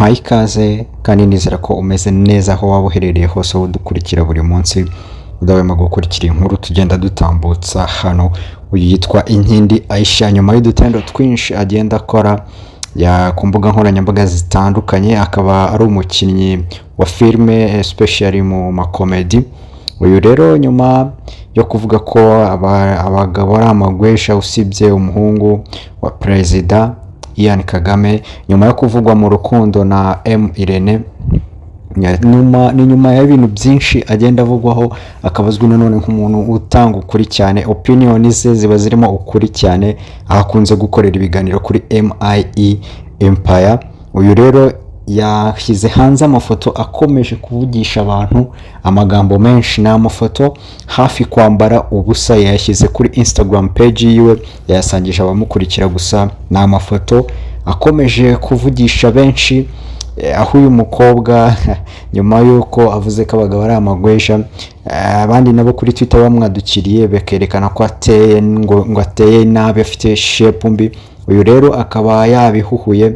nguhaye ikaze kandi nizera ko umeze neza aho waba uherereye hose aho dukurikira buri munsi udahwema gukurikira inkuru tugenda dutambutsa hano. Uyu yitwa Inkindi Aisha, nyuma y'udutendo twinshi agenda akora ku mbuga nkoranyambaga zitandukanye, akaba ari umukinnyi wa filime especially mu makomedi. Uyu rero nyuma yo kuvuga ko abagabo ari amagwesha usibye umuhungu wa perezida Ian Kagame, nyuma yo kuvugwa mu rukundo na Irene, nyuma y'ibintu byinshi agenda avugwaho, akabazwi nanone nk'umuntu utanga ukuri cyane, opinion ze ziba zirimo ukuri cyane, akunze gukorera ibiganiro kuri MIE Empire. Uyu rero yashyize hanze amafoto akomeje kuvugisha abantu amagambo menshi, n'amafoto hafi kwambara ubusa yashyize kuri Instagram page yiwe, yayasangisha abamukurikira. Gusa n'amafoto akomeje kuvugisha benshi, aho uyu mukobwa nyuma yuko avuze ko abagabo ari amagwesha, abandi nabo kuri Twitter bamwadukiriye bekerekana ko ateye ngo ateye nabi, afite shape mbi. Uyu rero akaba yabihuhuye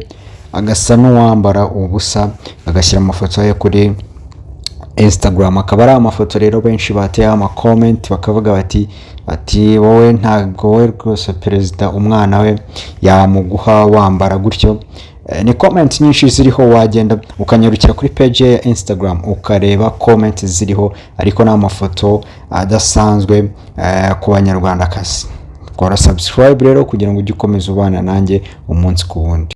agasa n'uwambara ubusa, agashyira amafoto ye kuri Instagram. Akaba ari amafoto rero benshi bateye ama comment bakavuga bati wowe ntago we rwose perezida umwana we yamuguha wambara gutyo. Ni comment nyinshi ziriho, wagenda ukanyarukira kuri page ya Instagram ukareba comment ziriho, ariko n'amafoto adasanzwe ku banyarwandakazi. Kora subscribe rero kugira ngo ujye ukomeza ubana nanjye umunsi ku wundi.